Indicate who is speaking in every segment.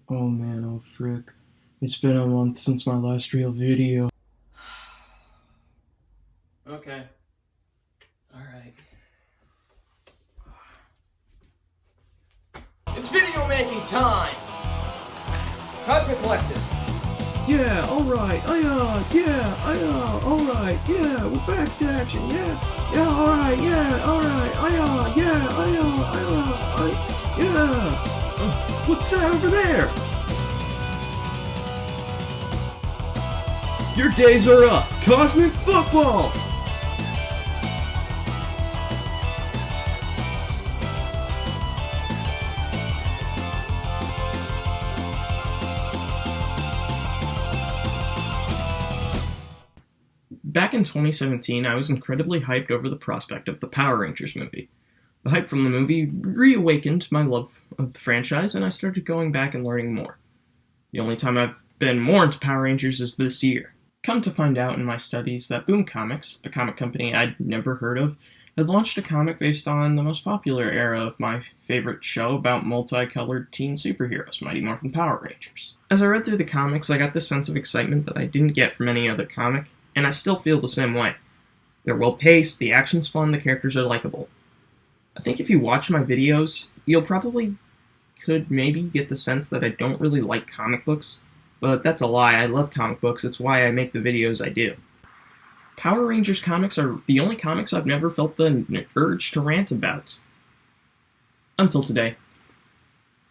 Speaker 1: Oh man, oh frick. It's been a month since my last real video. Okay. Alright. It's video making time! Cosmic Collective! Yeah, alright, alright, yeah, we're back to action, yeah, alright, yeah, alright, yeah. What's that over there? Your days are up! Cosmic Football! Back in 2017, I was incredibly hyped over the prospect of the Power Rangers movie. The hype from the movie reawakened my love of the franchise, and I started going back and learning more. The only time I've been more into Power Rangers is this year. Come to find out in my studies that Boom Comics, a comic company I'd never heard of, had launched a comic based on the most popular era of my favorite show about multicolored teen superheroes, Mighty Morphin Power Rangers. As I read through the comics, I got this sense of excitement that I didn't get from any other comic, and I still feel the same way. They're well-paced, the action's fun, the characters are likable. I think if you watch my videos, you'll probably could maybe get the sense that I don't really like comic books, but that's a lie. I love comic books. It's why I make the videos I do. Power Rangers comics are the only comics I've never felt the urge to rant about. Until today.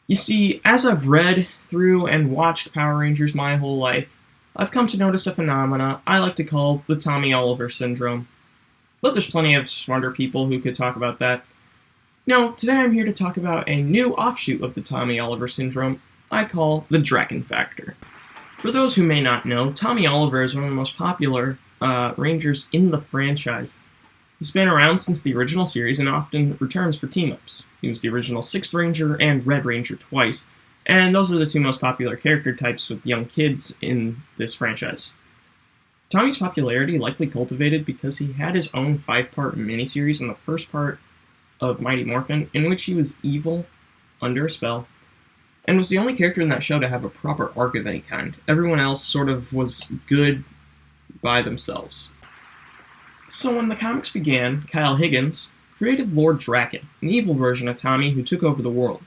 Speaker 1: You see, as I've read through and watched Power Rangers my whole life, I've come to notice a phenomena I like to call the Tommy Oliver syndrome. But there's plenty of smarter people who could talk about that. No, today I'm here to talk about a new offshoot of the Tommy Oliver syndrome I call the Draken Factor. For those who may not know, Tommy Oliver is one of the most popular Rangers in the franchise. He's been around since the original series and often returns for team-ups. He was the original 6th Ranger and Red Ranger twice, and those are the two most popular character types with young kids in this franchise. Tommy's popularity likely cultivated because he had his own 5-part miniseries in the first part of Mighty Morphin, in which he was evil, under a spell, and was the only character in that show to have a proper arc of any kind. Everyone else sort of was good by themselves. So when the comics began, Kyle Higgins created Lord Draken, an evil version of Tommy who took over the world.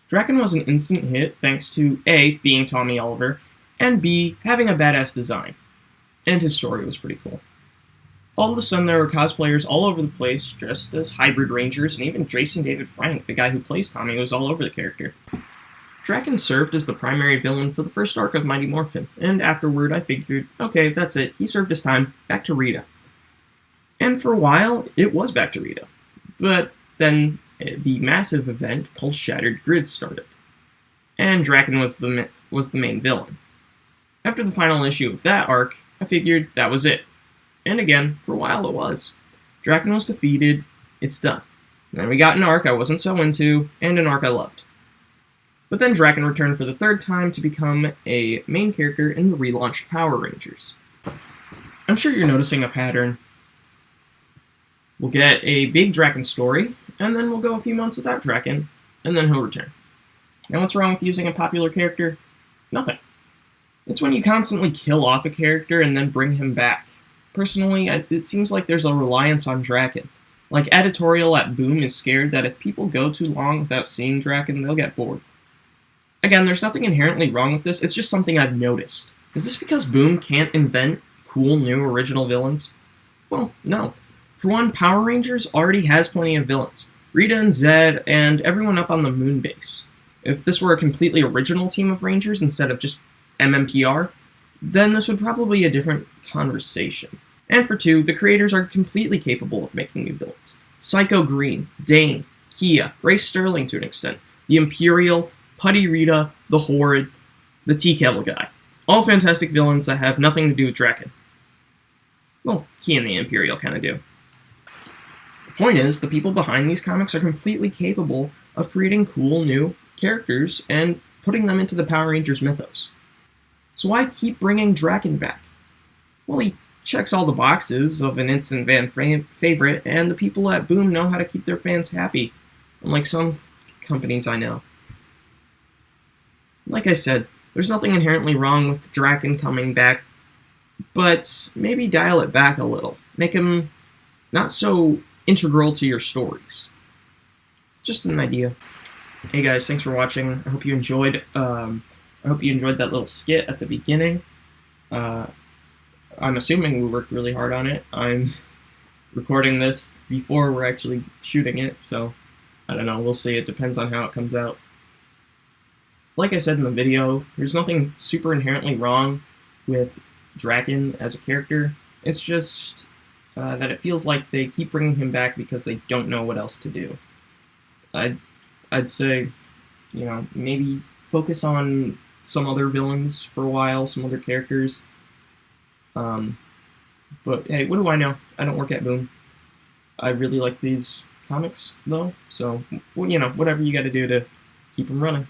Speaker 1: Draken was an instant hit thanks to A, being Tommy Oliver, and B, having a badass design. And his story was pretty cool. All of a sudden there were cosplayers all over the place dressed as hybrid rangers, and even Jason David Frank, the guy who plays Tommy, was all over the character. Draken served as the primary villain for the first arc of Mighty Morphin, and afterward I figured, okay, that's it, he served his time, back to Rita. And for a while, it was back to Rita. But then the massive event called Shattered Grid started, and Draken was the main villain. After the final issue of that arc, I figured that was it. And again, for a while it was. Draken was defeated, it's done. And then we got an arc I wasn't so into, and an arc I loved. But then Draken returned for the third time to become a main character in the relaunched Power Rangers. I'm sure you're noticing a pattern. We'll get a big Draken story, and then we'll go a few months without Draken, and then he'll return. And what's wrong with using a popular character? Nothing. It's when you constantly kill off a character and then bring him back. Personally, it seems like there's a reliance on Draken. Like, editorial at Boom is scared that if people go too long without seeing Draken, they'll get bored. Again, there's nothing inherently wrong with this, it's just something I've noticed. Is this because Boom can't invent cool new original villains? Well, no. For one, Power Rangers already has plenty of villains. Rita and Zed, and everyone up on the moon base. If this were a completely original team of Rangers instead of just MMPR, then this would probably be a different conversation. And for two, the creators are completely capable of making new villains. Psycho Green, Dane, Kia, Grace Sterling to an extent, the Imperial, Putty Rita, the Horrid, the Tea Kettle Guy. All fantastic villains that have nothing to do with Draken. Well, Kia and the Imperial kind of do. The point is, the people behind these comics are completely capable of creating cool new characters and putting them into the Power Rangers mythos. So why keep bringing Draken back? Well, he checks all the boxes of an instant fan favorite, and the people at Boom know how to keep their fans happy, unlike some companies I know. Like I said, there's nothing inherently wrong with Draken coming back, but maybe dial it back a little. Make him not so integral to your stories. Just an idea. Hey guys, thanks for watching. I hope you enjoyed. I hope you enjoyed that little skit at the beginning. Uh, I'm assuming we worked really hard on it. I'm recording this before we're actually shooting it, so I don't know. We'll see. It depends on how it comes out. Like I said in the video, there's nothing super inherently wrong with Draken as a character. It's just that it feels like they keep bringing him back because they don't know what else to do. I'd say, maybe focus on some other villains for a while, some other characters. But hey, what do I know? I don't work at Boom. I really like these comics, though, so, whatever you gotta do to keep them running.